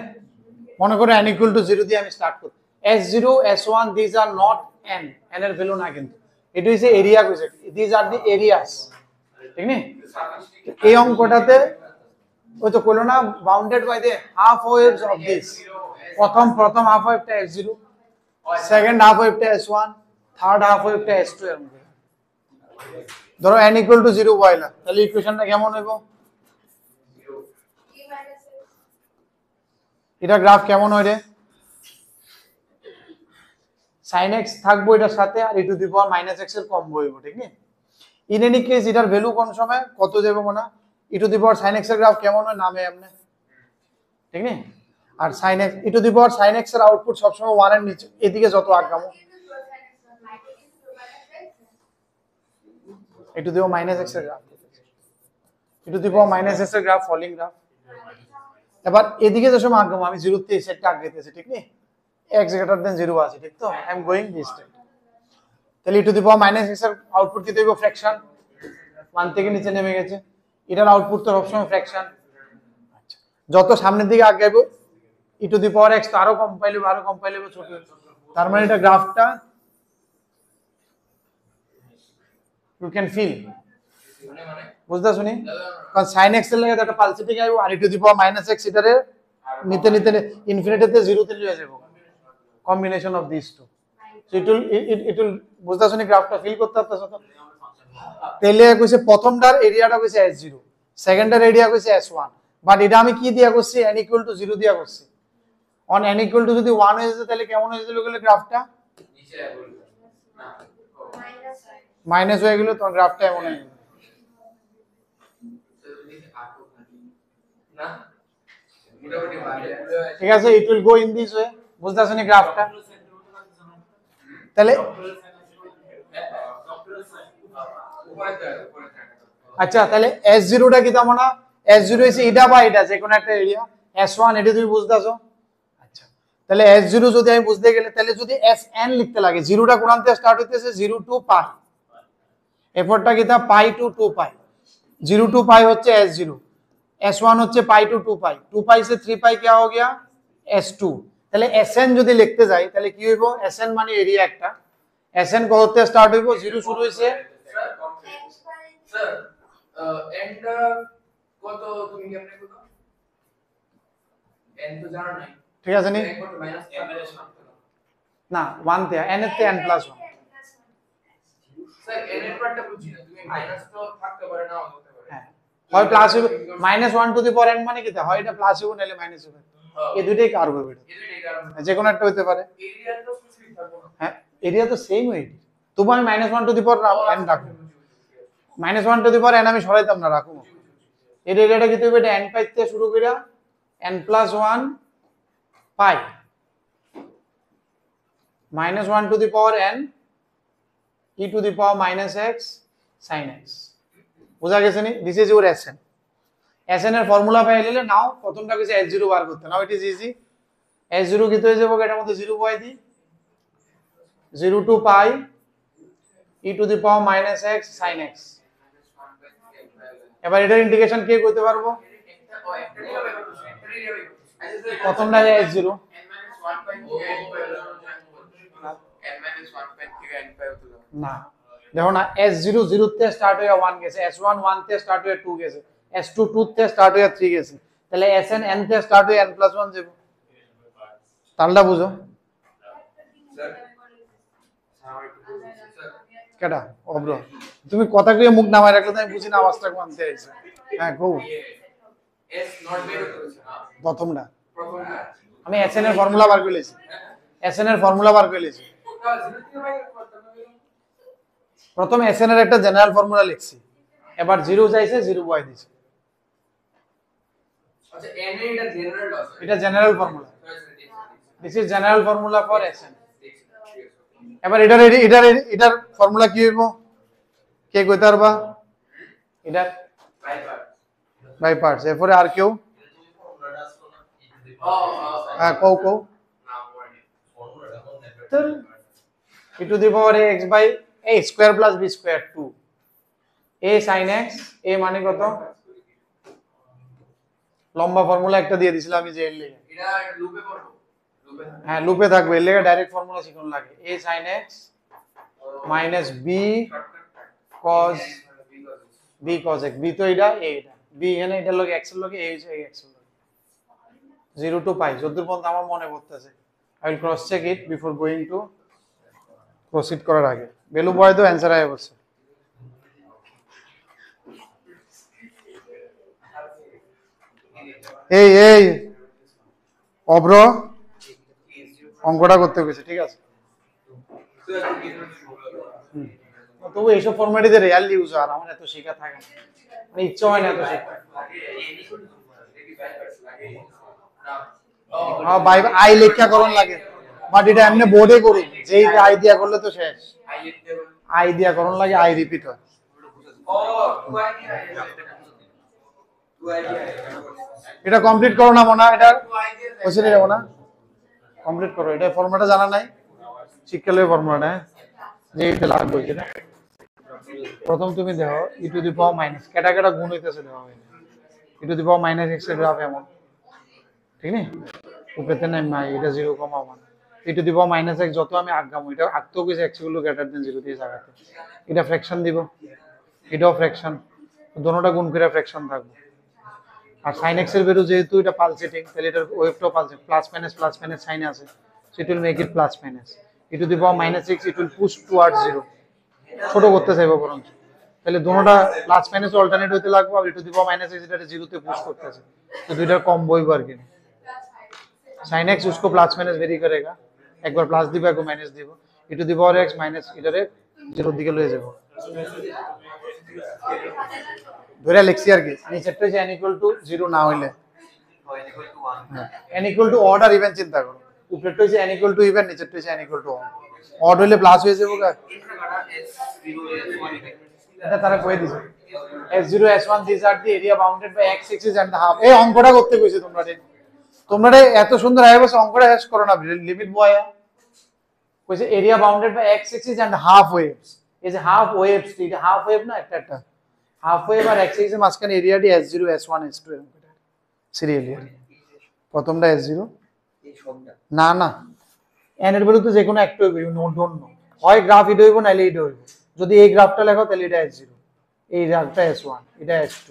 মনে করো n equal to 0 দিয়ে আমি স্টার্ট করি s0 s1 these are not n এর ভ্যালু না কিন্তু এটা হইছে এরিয়া কইছে these are the areas ঠিক নি এই অঙ্কটাতে ওই তো কইলো না bounded by the half waves of this প্রথম হাফ ওয়েভটা s0 সেকেন্ড হাফ ওয়েভটা s1 থার্ড হাফ ওয়েভটা s2 এর মধ্যে ধরো n equal to 0 বয়লা তাহলে ইকুয়েশনটা কেমন হইব এটা গ্রাফ কেমন হয় রে sin x থাকবো এটার সাথে আর e to the power -x এর কম হইব ঠিক নি ইন এনি কেস এটার ভ্যালু কোন সময় কত যাবে মনে e to the power sin x এর গ্রাফ কেমন হয় নামে আপনি ঠিক নি আর sin x e to the power sin x এর আউটপুট সব সময় 1 এর নিচে এদিকে যত আগামো e to the power -x এর graph e to the power -x এর গ্রাফ ফলিং গ্রাফ এবার এদিকে যে সময় আগামো আমি 0 তে সেটটা আগাইতেছি ঠিক নি x greater than 0 আছে ঠিক তো I am going this step তাহলে e to the power -x এর আউটপুট কি দেব ফ্র্যাকশন 1 থেকে নিচে নেমে গেছে এটার আউটপুট তো সবসময় ফ্র্যাকশন আচ্ছা যত সামনের দিকে আগাইবো e to the power x তো আরো কম পাইলে ছোট তার মানে এটা গ্রাফটা ইউ ক্যান ফিল বুঝদা শুনি কারণ sin x এর লাগে একটা পালসিটিং আইবো আর e to the power -x এটারে নিতে ইনফিনিটিতে 0 তে লিয়ে যাবো combination of these two so it will বুঝদা শুনি গ্রাফটা ফিল করতে পারতেছো তো তাহলে কইছে প্রথমটার এরিয়াটা কইছে s0 সেকেন্ডটার এরিয়া কইছে s1 বাট এটা আমি কি দিয়া করছি n = 0 দিয়া করছি অন n = যদি 1 হয়ে যেত তাহলে কেমন হয়ে যেত বলে গ্রাফটা নিচে বলবো না মাইনাস হয়ে গেল তো গ্রাফটা এমন হয়ে গেল না মোটামুটি ভালো ঠিক আছে it will go in this way বুঝতাছেন এই গ্রাফটা তাহলে আচ্ছা তাহলে s0 টা কি তেমন না s0 হইছে এটা বা এটা যে কোনো একটা এরিয়া s1 এটা তুমি বুঝতাছো আচ্ছা তাহলে s0 যদি আমি বুঝতে গেলে তাহলে যদি sn লিখতে লাগে 0 টা কোন থেকে স্টার্ট হইতেছে 0 টু পাই এফোর্টটা কি তা pi to 2 pi 0 to pi होচ্ছে s0 s1 होচ্ছে पाई टू 2 पाई 2 पाई से 3 पाई क्या हो गया s2 তাহলে Sn যদি লিখতে যাই তাহলে কি হইব Sn মানে এরিয়া একটা Sn কত থেকে স্টার্ট হইব 0 শুরু হইছে স্যার এন্ড কত তুমি কেমনে কত n তো জানো নাই ঠিক আছে নি কত মাইনাস না 1 তে n এর তে n প্লাস 1 স্যার n এর পার্টটা বুঝি না তুমি মাইনাস তো থাকতে পারে না হতে পারে হ্যাঁ হয় প্লাস হইব -1 টু দি পাওয়ার n মানে কি হয় এটা প্লাস হইব নালে মাইনাস হইব এই দুইটাই কার্ভ হবে এই দুইটাই কারণ যে কোনো একটা হইতে পারে এরিয়া তো সুইচ থাকবো না হ্যাঁ এরিয়া তো সেম হই তবু আমি -1 টু দি পাওয়ার n রাখবো -1 টু দি পাওয়ার n আমি সরাইতাম না রাখবো এর এরিয়াটা কি হইবে এটা n পাই থেকে শুরু কইরা n plus 1 pi -1 two the power n e to the power minus x sin x বুঝা গেছে নি this is your Sn Sn এর ফর্মুলা পাইলে নাও প্রথমটা কিছু h0 বার করতে নাও ইট ইজ ইজি h0 কি হয়ে যাবে এটার মধ্যে 0 বসাই দি 0 to pi e to the power minus x sin x এবার এটার ইন্টিগ্রেশন কে করতে পারবো প্রথমটা h0 না দেখো না s0 0 তে স্টার্ট হয়ে 1 গেছে s1 1 তে স্টার্ট হয়ে 2 গেছে s2 2 তে স্টার্ট হয়ে 3 গেছে তাহলে sn n তে স্টার্ট হয়ে n+1 যাব তাহলে বুঝো কেডা অব্র তুমি কথা কইয়ে মুখ নামাই রাখলে তো আমি বুঝি না আওয়াজটা মানতে আইছে হ্যাঁ কও s নট বের করেছে না প্রথমটা প্রথমটা আমি sn এর ফর্মুলা বার করে লইছি sn এর ফর্মুলা বার করে লইছি প্রথম sn এর একটা জেনারেল ফর্মুলা লিখছি এবার 0 চাইছে 0 বসাই দিছি আচ্ছা n এটা জেনারেল আছে এটা general formula this is general formula for sn এবার এটার ফর্মুলা কি হইব কে কইতে পারবা এটা বাই পার্টস এরপরে আর কেউ হ্যাঁ কও তো e to the power x by a square plus b square 2 a sin x a মানে কত লম্বা ফর্মুলা একটা দিয়ে দিছিলাম আমি যে এর লেগে এটা লুপে পড়বো লুপে হ্যাঁ লুপে থাকবে এর লেগে ডাইরেক্ট ফর্মুলা শিখুন লাগে a sin x minus b cos b cos x b তো এটা a এটা b এখানে এটার লগে x এর লগে a হইছে x এর লগে 0 টু পাই যতদূর পর্যন্ত আমার মনে পড়তেছে I will cross check it before going to proceed করার আগে ভ্যালু বয় তো অ্যানসার আয় অবশ্যই এই অব্র অঙ্কটা করতে গেছে ঠিক আছে তবু এইসব ফরম্যাটে রিয়াল ইউজ আর আমার এত শেখা থাকে না মানে ইচ্ছা হয় না এত শেখা হ্যাঁ ভাই আই লেখা করন লাগে বাট এটা এমনি বোর্ডে করুন যেই আই দিয়া করলে তো শেষ আই দিয়া করন লাগে আই রিপিট হয় এটা কমপ্লিট করো না মনে এটা কোশ্চেনে যাব না কমপ্লিট করো এটা ফর্মুলাটা জানা নাই শিক্ষালয় ফর্মুলাটা যে এটা লাগবে এটা প্রথম তুমি দেখো e to the power minus কেটা কেটা গুণ হইতেছে দেখো e to the power minus x এর গ্রাফ এমন ঠিক না উপরেতে নাই নাই এটা 0,1 e to the power minus x যত আমি আগামো এটা আগতেও কিছু x গুলো গ্রেটার দেন 0 দিয়ে জায়গাতে এটা ফ্র্যাকশন দিব এটাও ফ্র্যাকশন দুটোটা গুণ করে ফ্র্যাকশন থাকবে আর sin x এর ভ্যালু যেহেতু এটা পালসেটিং তাহলে এটার ওয়েভটাও পালসেট প্লাস মাইনাস সাইন আছে so it will make it plus minus e to the power minus x it will push towards 0 ছোট করতে চাইবো বরং তাহলে দুটোটা প্লাস মাইনাস অল্টারনেট হইতে লাগবে আর e to the power minus x এটা 0 তে পুশ করতেছে তো দুইটার কম বইব আর কি sin x उसको प्लस माइनस वेरी करेगा एक बार प्लस দিব একবার মাইনাস দিব e to the power x minus এটারে 0 দিকে লয়ে যাব ধরে লিখছি আর কি নিচেরটা যে n ইকুয়াল টু 0 না হইলে n ইকুয়াল টু অড আর ইভেন চিন্তা করো উপরেরটা যে n ইকুয়াল টু ইভেন নিচেরটা যে n ইকুয়াল টু অড হইলে প্লাস হয়ে যাবে গা এটা তারা কই দিছে s0 s1 these are the area bounded by x axis and the half এই অঙ্কটা করতে কইছে তোমরা এত সুন্দর আইবস অঙ্কটা শেষ করো না লিমিট বয় কইছে area bounded by x axis and half waves এই যে হাফ ওয়েভস এটা হাফ ওয়েভ না একটা হাফ ওয়েভ আর x axis এর মাঝখানে এরিয়াটি s0 s1 s2 এরকম সিরিয়ালি প্রথমটা s0 এই সবটা না না n এর ভ্যালু তো যে কোনো একটা হইবে, ইউ নো ডোন্ট নো, হয় গ্রাফ এটা হইব নাইলে এটা হইব। যদি এই গ্রাফটা লেখো তাহলে এটা s0, এই গ্রাফটা s1, এটা s2,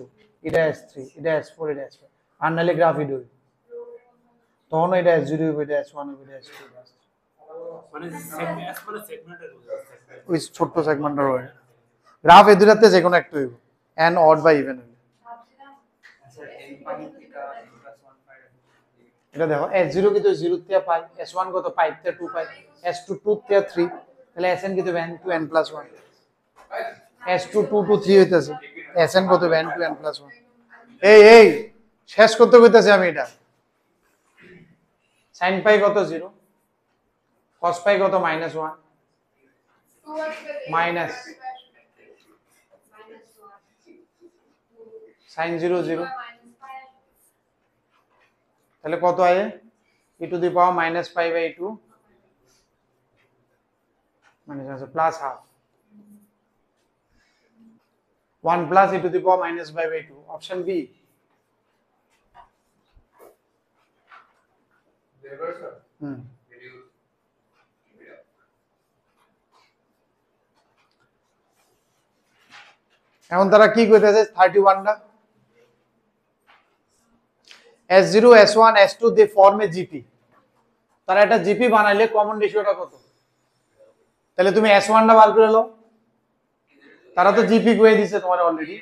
এটা s3, এটা s4, এটা s5, আর নাইলে গ্রাফ এটা হইব, তখন এটা s0 হইব, এটা s1 হইব, এটা s2 হইব। মানে সেগমেন্ট মানে সেগমেন্টের ওই ছোট্ট সেগমেন্টের হয় গ্রাফ এই দুটাতে যে কোনো একটা হইব, n অড বা ইভেন হইব। আচ্ছা এই পানি এটা +1 এটা দেখো s0 কিন্তু 0 থেকে পাই, s1 কত 5 থেকে 2 পাই, s2 2 থেকে 3, তাহলে sn কিন্তু n to n+1, s2 2 to 3 হইতাছে, sn কত n to n+1। এই শেষ করতে কইতাছি আমি এটা। sin পাই কত 0, cos পাই কত -1, মাইনাস sin 0 0, তাহলে কত আয়ে e টু দি পাওয়ার -π/2 মানে আছে plus half 1 plus e to the power -π/2, option B. reversal hmm reduce এখন তারা কি কইতেছে 31টা s0 s1 s2 দে ফর্মে জিপি, তারা একটা জিপি বানাইলে কমন রেশিওটা কত, তাহলে তুমি s1 টা বার করে নাও, তারা তো জিপি কইয়ে দিছে তোমার অলরেডি,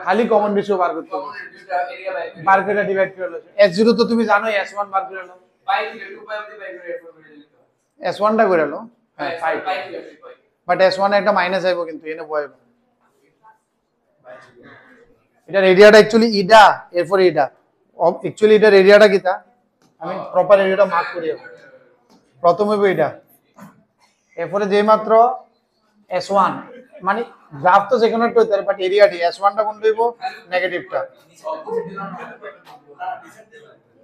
খালি কমন রেশিও বার করতে হবে, দুটা এরিয়া বার করে ডিভাইড করে নাও, s0 তো তুমি জানো, s1 বার করে নাও, পাই থেকে 2 পাই অবধি পাই করে এরপর করে দিতে হবে s1 টা করে নাও, হ্যাঁ পাই 5, পাই থেকে 2 পাই বাট s1 এ একটা মাইনাস আইবো কিন্তু এনে বয়, এটার এরিয়াটা অ্যাকচুয়ালি ইডা, এরপর ইডা অ্যাকচুয়ালি এটার এরিয়াটা কিটা, আমি প্রপার এরিয়াটা মার্ক করি, প্রথমে এটা, এরপরে যে মাত্র s1 মানে গ্রাফ তো যেকোনো একটা হইতে পারে, বাট এরিয়াটি s1 টা কোনটা হইব নেগেটিভটা,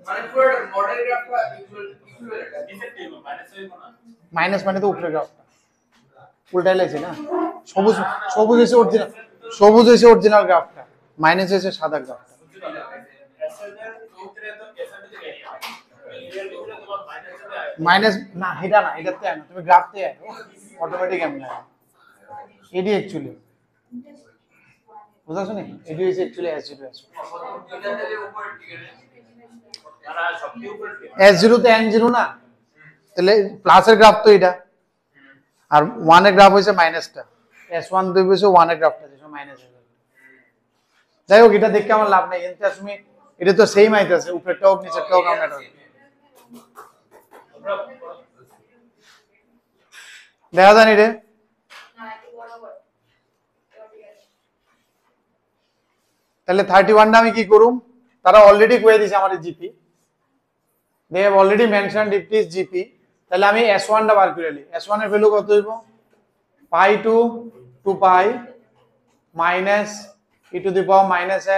মানে পুরো মডেল গ্রাফটা ইকুইভ্যালেন্ট ডিফেক্টিভ মাইনাস হইব না। মাইনাস মানে তো উপরে গ্রাফটা উল্টাই লাইছে না, সবুজ সবুজ হইছে অরিজিনাল, সবুজ হইছে অরিজিনাল গ্রাফটা, মাইনাস হইছে সাদা গ্রাফটা। এসএনের ভিতরে তো এসএন থেকে এরিয়া এরিয়ার ভিতরে তোমার মাইনাস যদি আয় মাইনাস না এটা না, এটাতে আয় না, তুমি গ্রাফতে আয় অটোমেটিক এমন আয়, এডি অ্যাকচুয়ালি বুঝাছো নি, এডি হইছে অ্যাকচুয়ালি s0 এটা দিলে উপর ঠিক আছে তারা সবচেয়ে উপরে s0 তে n0 না, তাহলে প্লাসের গ্রাফ তো এটা, আর 1 এর গ্রাফ হইছে মাইনাসটা, s1 দুই হইছে 1 এর গ্রাফটা যেটা মাইনাস হয়ে গেল। যাই হোক এটা দেখে আমার লাভ নাই, কিন্তু তুমি এটা তো সেম আইতাছে, উপরেরটা হোক নিচেরটা হোক আমরা দেখা জানি রে। তাহলে 31টা আমি কি করুম, তারা অলরেডি কয়ে দিছে আমাদের GP, they have already mentioned it is GP, তাহলে আমি s1 টা বার করে নিই, s1 এর ভ্যালু কত হইব pi to 2 pi minus e to the power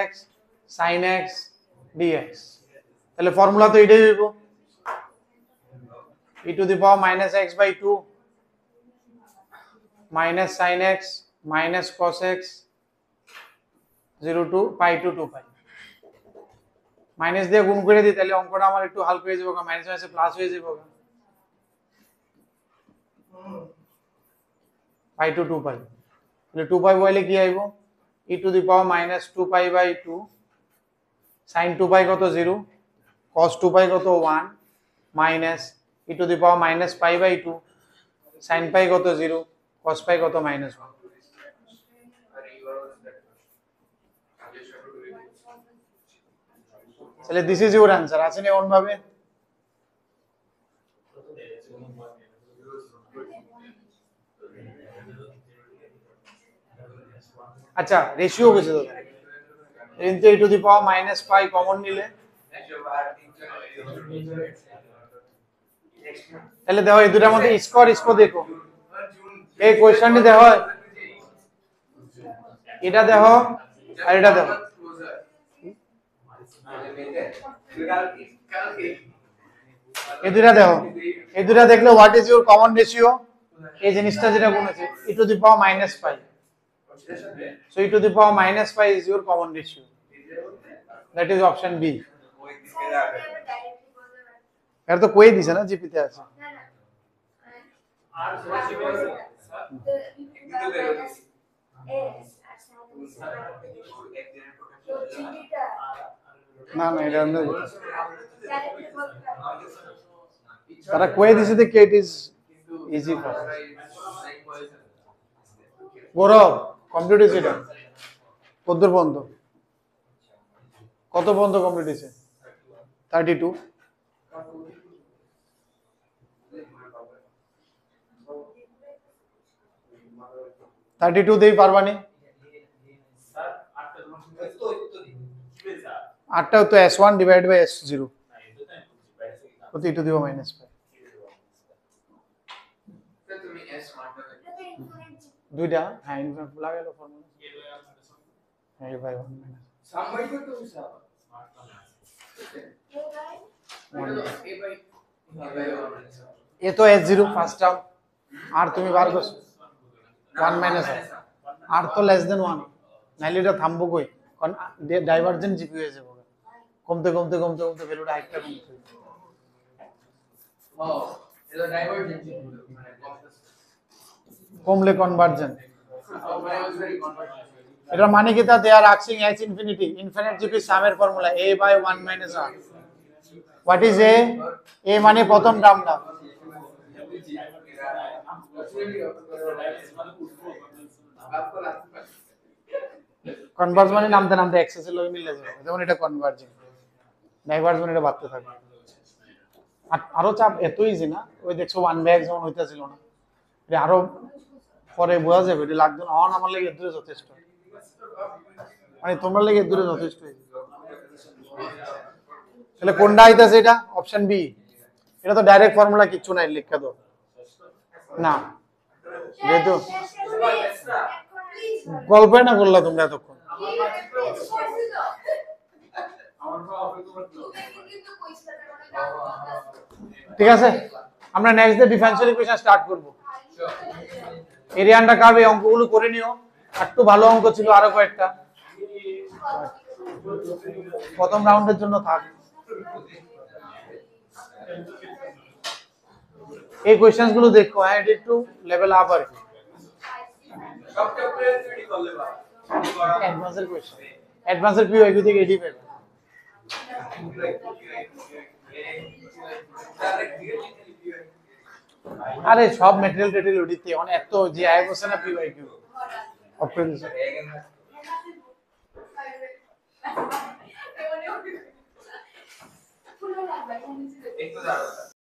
-x sin x dx, তাহলে ফর্মুলা তো এটাই হইব e to the power -x/2 minus sin x minus cos x 0 to pi to 2 pi, minus দিয়ে গুণ করে দিই, তাহলে অঙ্কটা আমার একটু হালকা হয়ে যাবে, মাইনাস মাইনাসে প্লাস হয়ে যাবে, pi to 2 pi, তাহলে 2 pi বইলে কি আইব e to the power -2 pi by 2 sin 2 pi কত 0 cos 2 pi কত 1 minus e to the power -pi by 2 sin pi কত 0 cos pi কত -1, আর ইউ আর তাহলে দিস ইজ ইউর অ্যান্সার, আছে না এমন ভাবে। আচ্ছা রেশিও বুঝে দাও, into e to the power -pi common নিলে, তাহলে দেখো এই দুটার মধ্যে স্কোর দেখো, এই কোশ্চেনটি দেখো, এটা দেখো আর এটা দেখো, এই দুটা দেখো, এই দুটা দেখলে what is your common ratio, এই জিনিসটা যেটা বলেছে e to the power -pi, so e to the power -pi is your common ratio, that is option B. Directly বলতে পারি এটা তো কই দিছে না জিপিতে আছে না না আর তো চিঠিটা না না এটা আমরা ডাইরেক্টলি বলতে পারি তারা কই দিছে দেখে it is easy for Gaurav complete হয়েছে এটা কতদূর পর্যন্ত কত পর্যন্ত কমপ্লিট হয়েছে 32 32 দেই পারবানি স্যার আটটা তোমার স্যার আটটাও তো s1 ডিভাইড বাই s0 না এটা তো আমি বুঝি বাইরে থেকে কত e to the power -5 sir তুমি এস মানটা এটা তো ইনফিনিট দুইটা হ্যাঁ ইনফিনিট লাগালো ফর্মুলা হ্যাঁ বাই 1 সামবাই তো তুমি স্যার এ বাই এ তো s0 ফার্স্ট টার্ম আর তুমি বার করছো 1 মাইনাস আর তো লেস দেন 1 নাইলে এটা থামবো কই কারণ ডাইভারজেন্ট জিপি হয়ে যাবে কমতে কমতে কমতে কমতে ভ্যালুটা আরেকটা কমতে ও এটা ডাইভারজেন্ট মানে কমলে কনভার্জেন্ট মানে ভেরি কনভার্জেন্ট এটা মানে কি তা they are asking h infinity infinite GP সামের formula a by 1 minus r what is a মানে প্রথম টার্মটা কনভার্জ মানে নামতে নামতে এক্সেস এর লগে মিলে যাবে যেমন এটা কনভার্জিং ডাইভার্জ মানে এটা বাড়তে থাকবে আরো চাপ এত ইজি না ওই দেখছো 1 বাই x যেমন হইতাছিল না এটা আরো পরে বোঝা যাবে এটা লাগবে না আমার লাগে দূরে যথেষ্ট মানে তোমরা লাগে দূরে যথেষ্ট তাহলে কোনটা আইতাছে এটা অপশন বি এটা তো ডাইরেক্ট ফর্মুলা কিছু নাই লিখে দাও না যেহেতু গল্পই না করলা তোমরা এতক্ষণ ঠিক আছে আমরা next day differential equation start করব এরিয়া আন্ডার কার্ভ এই অঙ্কগুলো করে নিও একটু ভালো অঙ্ক ছিল আরো কয়েকটা প্রথম রাউন্ডের জন্য থাক এই কোশ্চেনস গুলো দেখো হ্যাঁ এটা একটু লেভেল আপ আর সব চ্যাপ্টারে রেডি করলে বা অ্যাডভান্সের কোশ্চেন অ্যাডভান্সের পিও এগুলো থেকে এডি পাবে আরে সব ম্যাটেরিয়াল টেটেল ওডিতে অনেক এত যে আই বসে না পিওআই কিউ অপশন পুরো লাগবে একটু দাঁড়াও